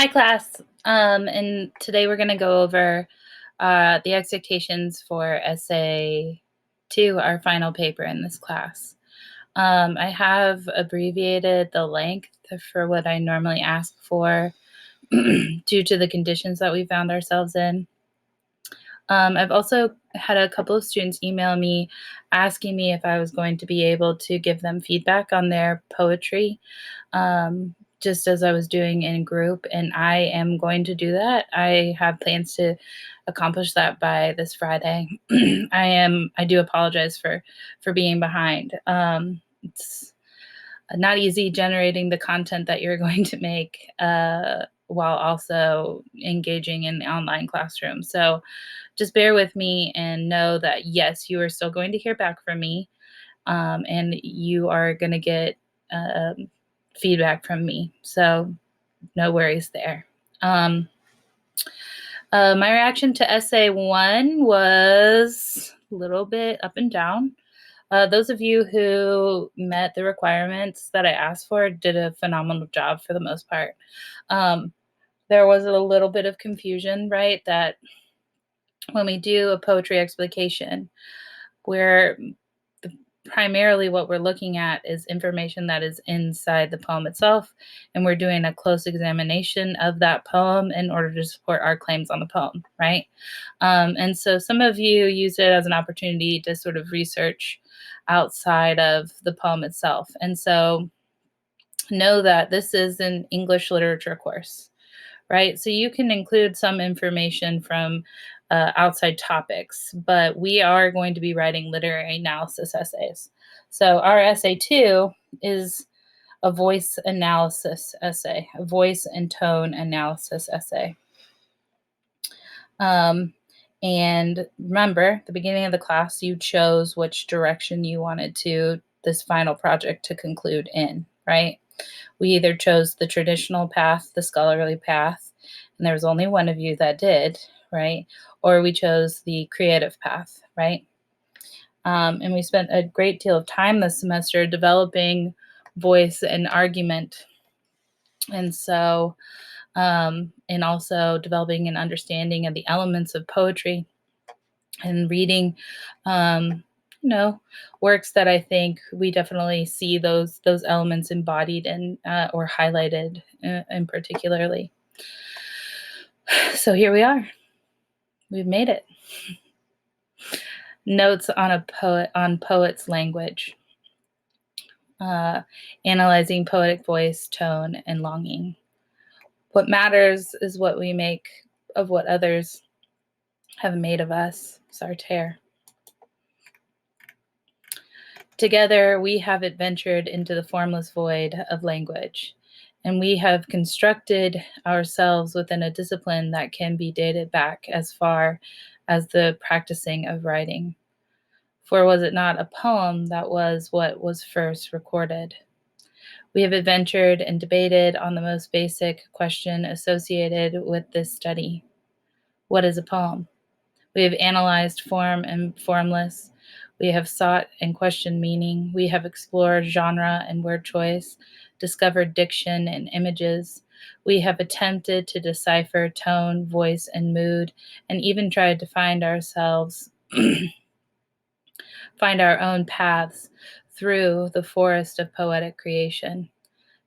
Hi, class. And today we're going to go over the expectations for Essay 2, our final paper in this class. I have abbreviated the length for what I normally ask for due to the conditions that we found ourselves in. I've also had a couple of students email me asking me if I was going to be able to give them feedback on their poetry, just as I was doing in group, and I am going to do that. I have plans to accomplish that by this Friday. I do apologize for being behind. It's not easy generating the content that you're going to make while also engaging in the online classroom. So just bear with me and know that, yes, you are still going to hear back from me, and you are going to get feedback from me. So no worries there. My reaction to Essay 1 was a little bit up and down. Those of you who met the requirements that I asked for did a phenomenal job for the most part. There was a little bit of confusion, right? That when we do a poetry explication, where primarily what we're looking at is information that is inside the poem itself, and we're doing a close examination of that poem in order to support our claims on the poem, right? And so some of you use it as an opportunity to sort of research outside of the poem itself. And so know that this is an English literature course, right? So you can include some information from outside topics, but we are going to be writing literary analysis essays. So our essay 2 is a voice analysis essay, a voice and tone analysis essay. And remember, at the beginning of the class, you chose which direction you wanted this final project to conclude in, right? We either chose the traditional path, the scholarly path, and there was only one of you that did, right? Or we chose the creative path, right? And we spent a great deal of time this semester developing voice and argument. And so, and also developing an understanding of the elements of poetry and reading, works that I think we definitely see those elements embodied and or highlighted in particularly. So here we are. We've made it. Notes on poet's language. Analyzing poetic voice, tone, and longing. What matters is what we make of what others have made of us. Sartre. Together, we have adventured into the formless void of language, and we have constructed ourselves within a discipline that can be dated back as far as the practicing of writing. For was it not a poem that was what was first recorded? We have adventured and debated on the most basic question associated with this study. What is a poem? We have analyzed form and formless. We have sought and questioned meaning. We have explored genre and word choice, discovered diction and images. We have attempted to decipher tone, voice, and mood, and even tried to find ourselves, find our own paths through the forest of poetic creation.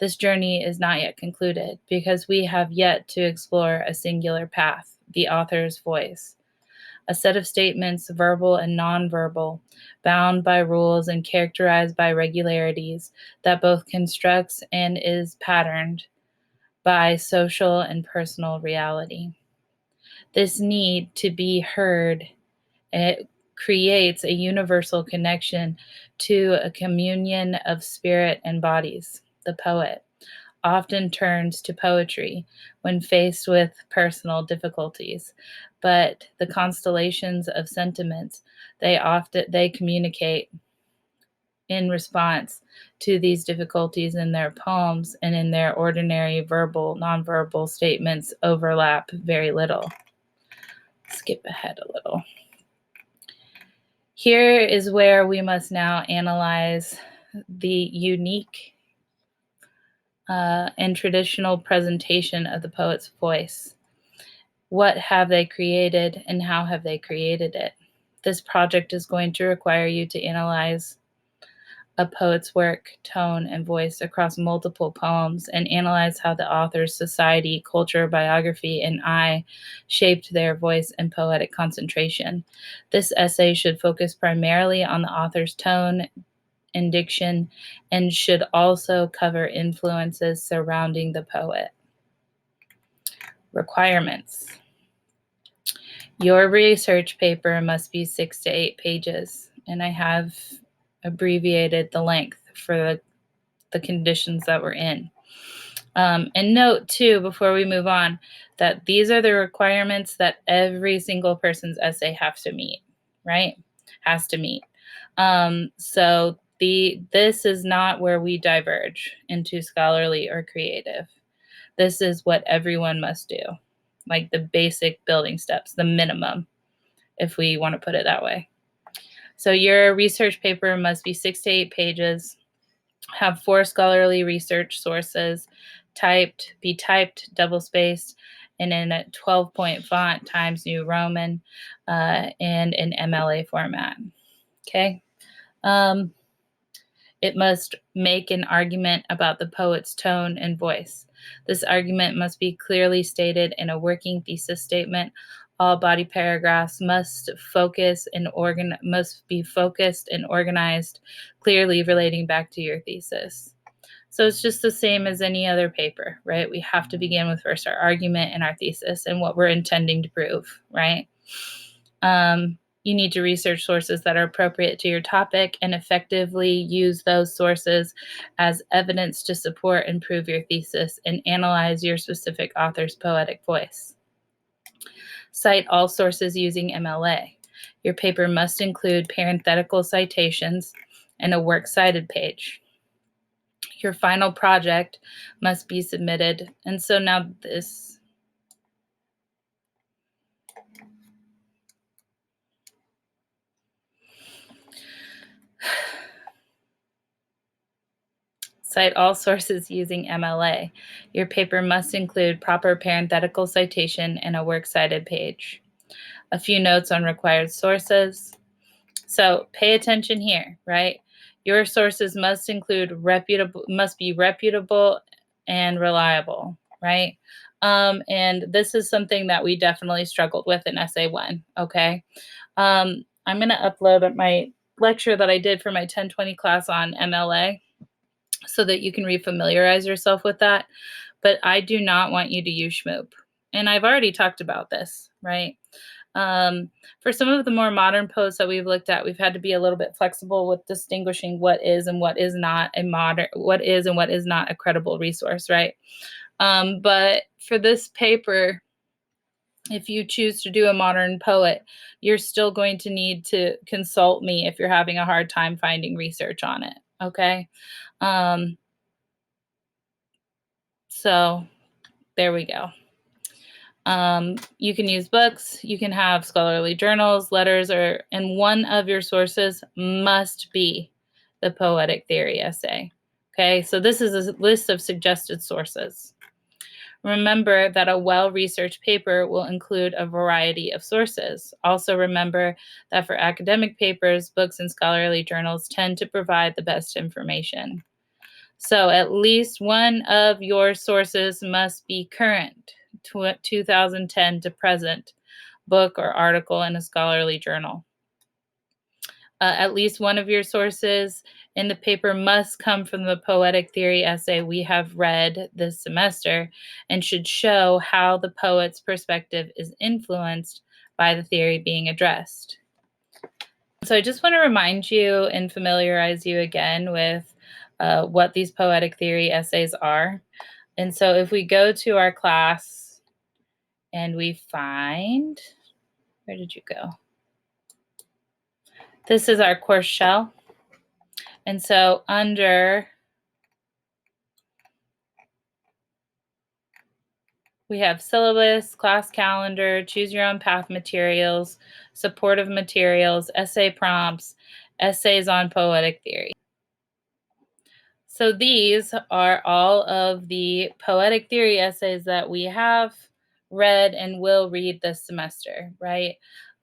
This journey is not yet concluded because we have yet to explore a singular path, the author's voice. A set of statements, verbal and nonverbal, bound by rules and characterized by regularities that both constructs and is patterned by social and personal reality. This need to be heard, it creates a universal connection to a communion of spirit and bodies. The poet often turns to poetry when faced with personal difficulties, but the constellations of sentiments they communicate in response to these difficulties in their poems and in their ordinary verbal, nonverbal statements overlap very little. Skip ahead a little. Here is where we must now analyze the unique and traditional presentation of the poet's voice. What have they created and how have they created it? This project is going to require you to analyze a poet's work, tone, and voice across multiple poems and analyze how the author's society, culture, biography, and eye shaped their voice and poetic concentration. This essay should focus primarily on the author's tone and diction and should also cover influences surrounding the poet. Requirements. Your research paper must be 6 to 8 pages, and I have abbreviated the length for the conditions that we're in. And note too, before we move on, that these are the requirements that every single person's essay has to meet, right? Has to meet. So this is not where we diverge into scholarly or creative. This is what everyone must do, like the basic building steps, the minimum, if we want to put it that way. So your research paper must be 6 to 8 pages, have 4 scholarly research sources, be typed, double-spaced, and in a 12-point font Times New Roman, and in MLA format. Okay. It must make an argument about the poet's tone and voice. This argument must be clearly stated in a working thesis statement. All body paragraphs must be focused and organized, clearly relating back to your thesis. So it's just the same as any other paper, right? We have to begin with first our argument and our thesis and what we're intending to prove, right? You need to research sources that are appropriate to your topic and effectively use those sources as evidence to support and prove your thesis and analyze your specific author's poetic voice. Cite all sources using MLA. Your paper must include parenthetical citations and a works cited page. Your final project must be submitted. And so now this cite all sources using MLA. Your paper must include proper parenthetical citation and a works cited page. A few notes on required sources. So pay attention here, right? Your sources must be reputable and reliable, right? And this is something that we definitely struggled with in Essay 1, okay? I'm going to upload my lecture that I did for my 1020 class on MLA so that you can refamiliarize yourself with that. But I do not want you to use Schmoop. And I've already talked about this, right? For some of the more modern posts that we've looked at, we've had to be a little bit flexible with distinguishing what is and what is not a credible resource, right? But for this paper, if you choose to do a modern poet, you're still going to need to consult me if you're having a hard time finding research on it, okay? So there we go. You can use books, you can have scholarly journals, letters, and one of your sources must be the poetic theory essay. Okay, so this is a list of suggested sources. Remember that a well-researched paper will include a variety of sources. Also remember that for academic papers, books and scholarly journals tend to provide the best information. So at least one of your sources must be current, 2010 to present, book or article in a scholarly journal. At least one of your sources in the paper must come from the poetic theory essay we have read this semester and should show how the poet's perspective is influenced by the theory being addressed. So I just want to remind you and familiarize you again with what these poetic theory essays are. And so if we go to our class and we find, where did you go? This is our course shell. And so we have syllabus, class calendar, choose your own path materials, supportive materials, essay prompts, essays on poetic theory. So these are all of the poetic theory essays that we have read and will read this semester, right?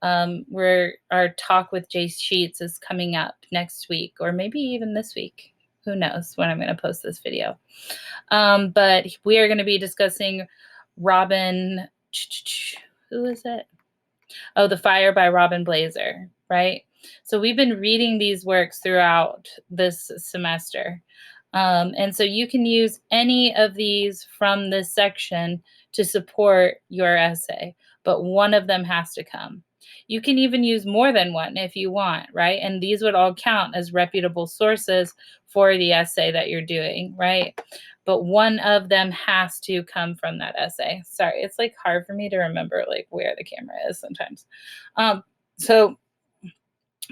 Our talk with Jace Sheets is coming up next week, or maybe even this week. Who knows when I'm going to post this video. But we are going to be discussing Robin. Who is it? Oh, The Fire by Robin Blazer, right? So we've been reading these works throughout this semester. And so you can use any of these from this section to support your essay, but one of them has to come. You can even use more than one if you want, right? And these would all count as reputable sources for the essay that you're doing, right? But one of them has to come from that essay. Sorry, it's like hard for me to remember like where the camera is sometimes. So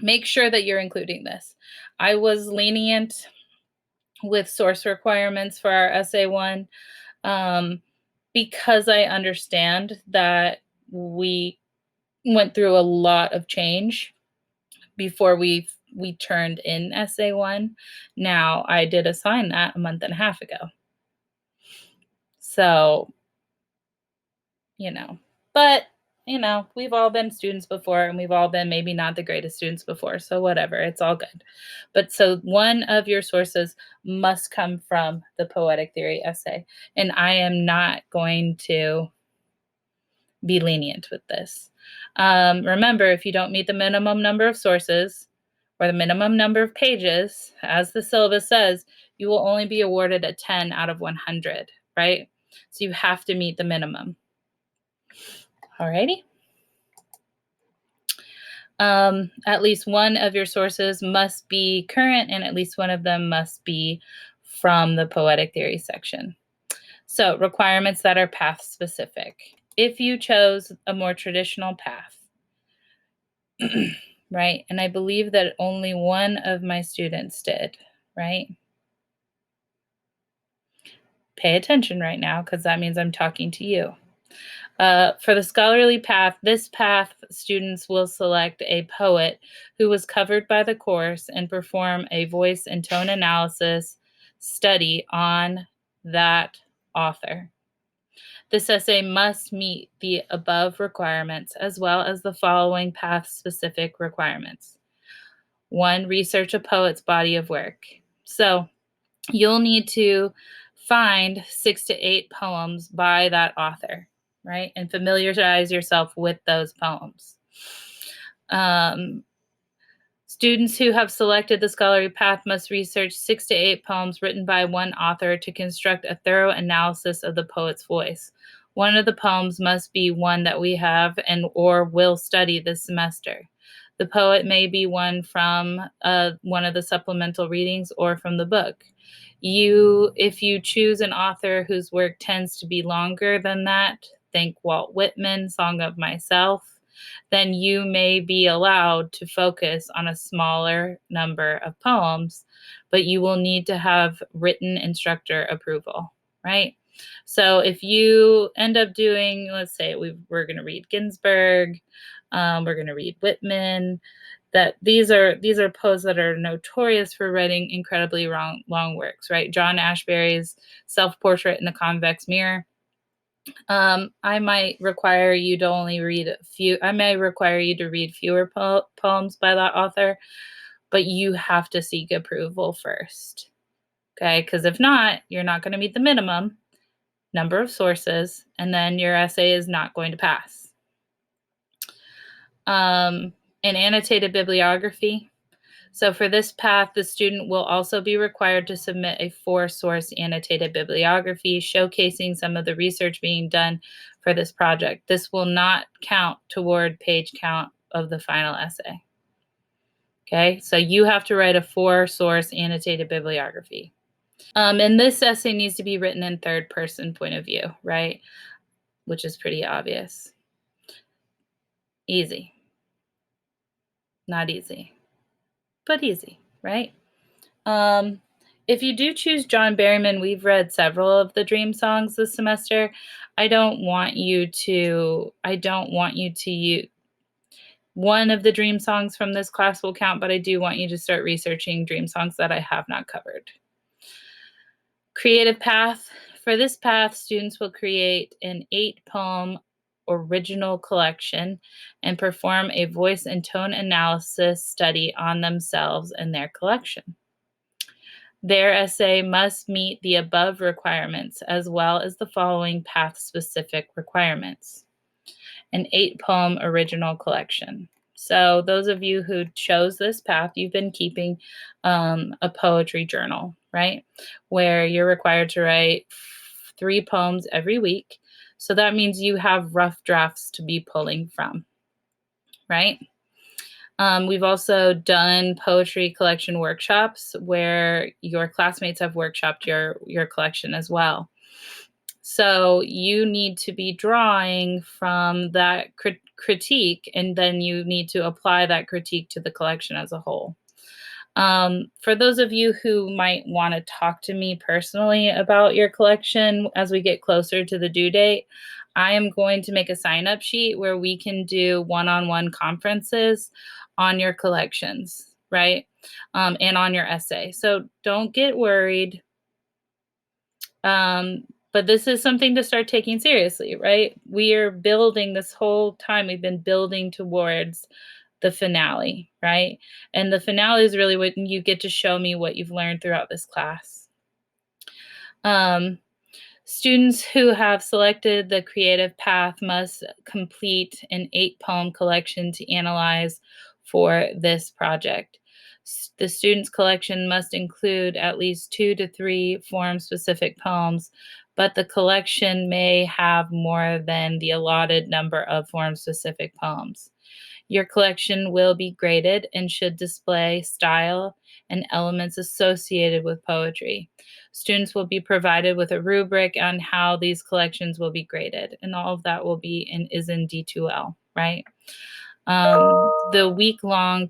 make sure that you're including this. I was lenient with source requirements for our essay one because I understand that we went through a lot of change before we turned in essay one. Now, I did assign that a month and a half ago. So, but we've all been students before, and we've all been maybe not the greatest students before. So whatever, it's all good. But so one of your sources must come from the poetic theory essay. And I am not going to be lenient with this. Remember, if you don't meet the minimum number of sources or the minimum number of pages, as the syllabus says, you will only be awarded a 10 out of 100, right? So you have to meet the minimum. Alrighty. At least one of your sources must be current, and at least one of them must be from the poetic theory section. So requirements that are path specific. If you chose a more traditional path, right? And I believe that only one of my students did, right? Pay attention right now, because that means I'm talking to you. For the scholarly path, this path, students will select a poet who was covered by the course and perform a voice and tone analysis study on that author. This essay must meet the above requirements as well as the following path-specific requirements. 1, research a poet's body of work. So you'll need to find 6 to 8 poems by that author, right? And familiarize yourself with those poems. Students who have selected the scholarly path must research 6 to 8 poems written by one author to construct a thorough analysis of the poet's voice. One of the poems must be one that we have and or will study this semester. The poet may be one from one of the supplemental readings or from the book. If you choose an author whose work tends to be longer than that, think Walt Whitman, Song of Myself, then you may be allowed to focus on a smaller number of poems, but you will need to have written instructor approval, right? So if you end up doing, let's say we're going to read Ginsberg, we're going to read Whitman, that these are poets that are notorious for writing incredibly long works, right? John Ashbery's Self-Portrait in the Convex Mirror. I might require you to only read a few. I may require you to read fewer poems by that author, but you have to seek approval first. Okay, because if not, you're not going to meet the minimum number of sources, and then your essay is not going to pass. An annotated bibliography. So for this path, the student will also be required to submit a 4-source annotated bibliography showcasing some of the research being done for this project. This will not count toward page count of the final essay. Okay, so you have to write a 4-source annotated bibliography. And this essay needs to be written in third-person point of view, right? Which is pretty obvious. Easy. Not easy, but easy, right? If you do choose John Berryman, we've read several of the Dream songs this semester. I don't want you to use one of the Dream songs from this class will count, but I do want you to start researching Dream songs that I have not covered. Creative path. For this path, students will create an 8-poem original collection and perform a voice and tone analysis study on themselves and their collection. Their essay must meet the above requirements as well as the following path-specific requirements. An 8-poem original collection. So those of you who chose this path, you've been keeping a poetry journal, right? Where you're required to write 3 poems every week. So that means you have rough drafts to be pulling from, right? We've also done poetry collection workshops where your classmates have workshopped your collection as well. So you need to be drawing from that critique, and then you need to apply that critique to the collection as a whole. For those of you who might want to talk to me personally about your collection as we get closer to the due date, I am going to make a sign-up sheet where we can do one-on-one conferences on your collections, right? And on your essay. So don't get worried. But this is something to start taking seriously, right? We are building this whole time, we've been building towards the finale, right? And the finale is really when you get to show me what you've learned throughout this class. Students who have selected the creative path must complete an 8-poem collection to analyze for this project. The student's collection must include at least 2 to 3 form-specific poems, but the collection may have more than the allotted number of form-specific poems. Your collection will be graded and should display style and elements associated with poetry. Students will be provided with a rubric on how these collections will be graded, and all of that will be is in D2L, right? The week-long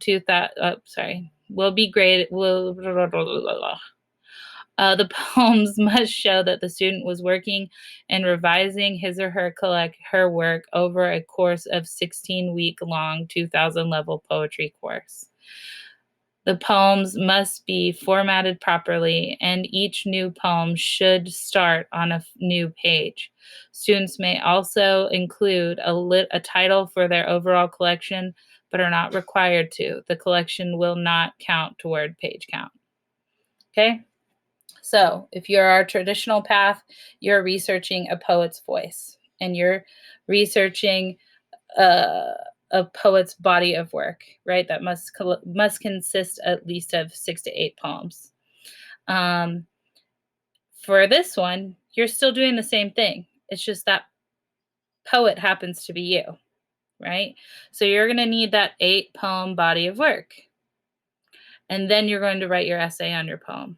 will be graded. The poems must show that the student was working and revising his or her work over a course of 16-week-long 2000 level poetry course. The poems must be formatted properly, and each new poem should start on a new page. Students may also include a title for their overall collection, but are not required to. The collection will not count toward page count. Okay? So if you're our traditional path, you're researching a poet's voice, and you're researching a poet's body of work, right? That must consist at least of 6 to 8 poems. For this one, you're still doing the same thing. It's just that poet happens to be you, right? So you're going to need that 8-poem body of work. And then you're going to write your essay on your poem.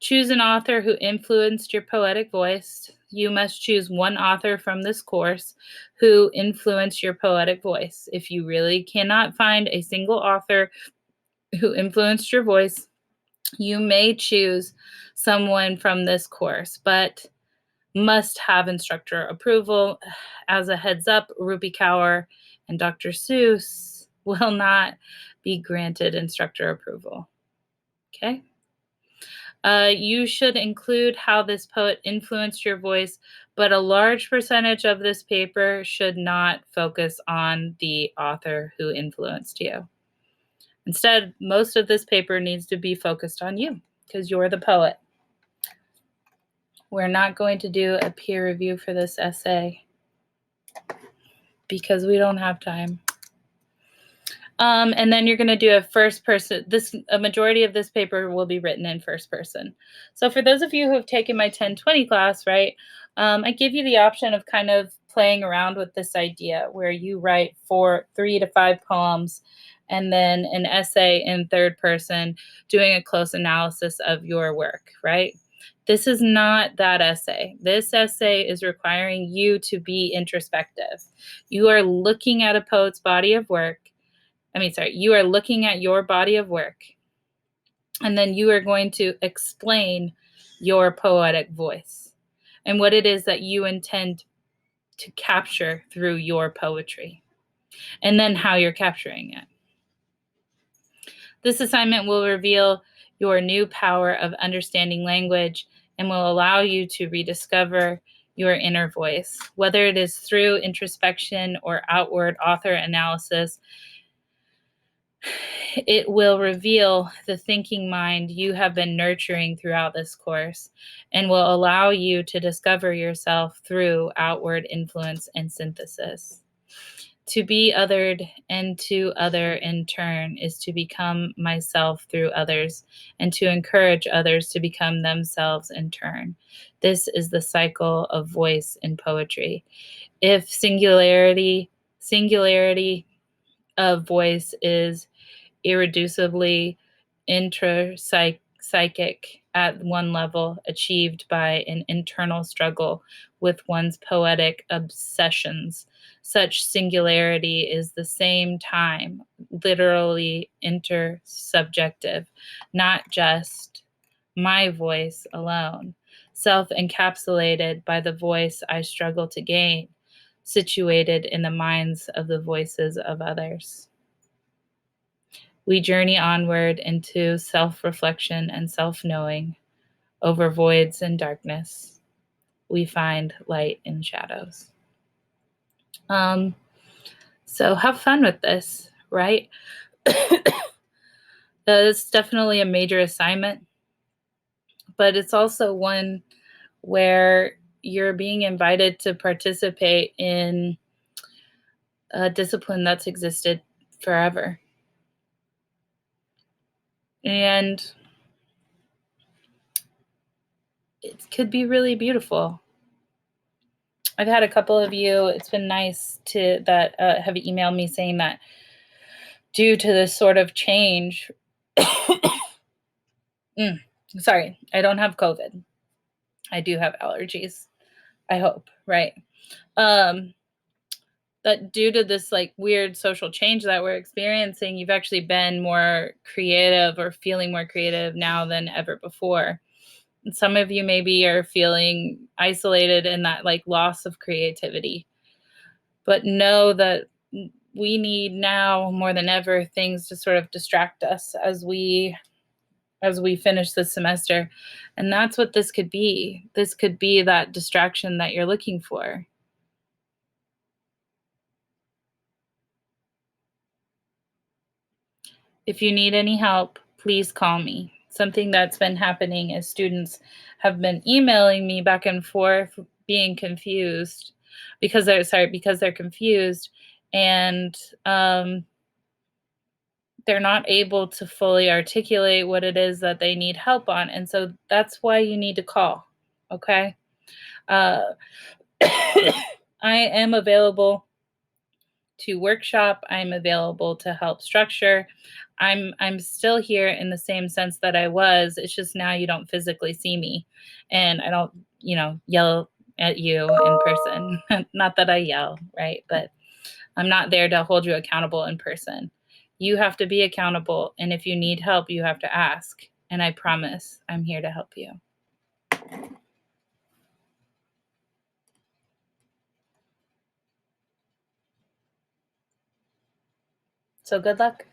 Choose an author who influenced your poetic voice. You must choose one author from this course who influenced your poetic voice. If you really cannot find a single author who influenced your voice, you may choose someone from this course, but must have instructor approval. As a heads up, Rupi Kaur and Dr. Seuss will not be granted instructor approval. Okay? You should include how this poet influenced your voice, but a large percentage of this paper should not focus on the author who influenced you. Instead, most of this paper needs to be focused on you because you're the poet. We're not going to do a peer review for this essay because we don't have time. And then you're going to do a first person. A majority of this paper will be written in first person. So for those of you who have taken my 1020 class, right, I give you the option of kind of playing around with this idea where you write 3 to 5 poems and then an essay in third person doing a close analysis of your work, right? This is not that essay. This essay is requiring you to be introspective. You are looking at a poet's body of work. You are looking at your body of work, and then you are going to explain your poetic voice and what it is that you intend to capture through your poetry, and then how you're capturing it. This assignment will reveal your new power of understanding language and will allow you to rediscover your inner voice. Whether it is through introspection or outward author analysis, it will reveal the thinking mind you have been nurturing throughout this course and will allow you to discover yourself through outward influence and synthesis. To be othered and to other in turn is to become myself through others and to encourage others to become themselves in turn. This is the cycle of voice in poetry. If singularity of voice is irreducibly intrapsychic at one level, achieved by an internal struggle with one's poetic obsessions. Such singularity is the same time literally intersubjective, not just my voice alone, self encapsulated by the voice I struggle to gain, situated in the minds of the voices of others. We journey onward into self-reflection and self-knowing. Over voids and darkness, we find light in shadows. So have fun with this, right? It's definitely a major assignment, but it's also one where you're being invited to participate in a discipline that's existed forever. And it could be really beautiful. I've had a couple of you, it's been nice to that have emailed me saying that due to this sort of change, sorry, I don't have COVID. I do have allergies. I hope, right? That due to this like weird social change that we're experiencing, you've actually been more creative or feeling more creative now than ever before. And some of you maybe are feeling isolated in that like loss of creativity. But know that we need now more than ever things to sort of distract us as we finish this semester. And that's what this could be. This could be that distraction that you're looking for. If you need any help, please call me. Something that's been happening is students have been emailing me back and forth being confused because they're confused, and they're not able to fully articulate what it is that they need help on. And so that's why you need to call. Okay. Uh, I am available to workshop. I'm available to help structure. I'm still here in the same sense that I was. It's just now you don't physically see me and I don't, yell at you in person. Not that I yell, right? But I'm not there to hold you accountable in person. You have to be accountable. And if you need help, you have to ask. And I promise I'm here to help you. So good luck.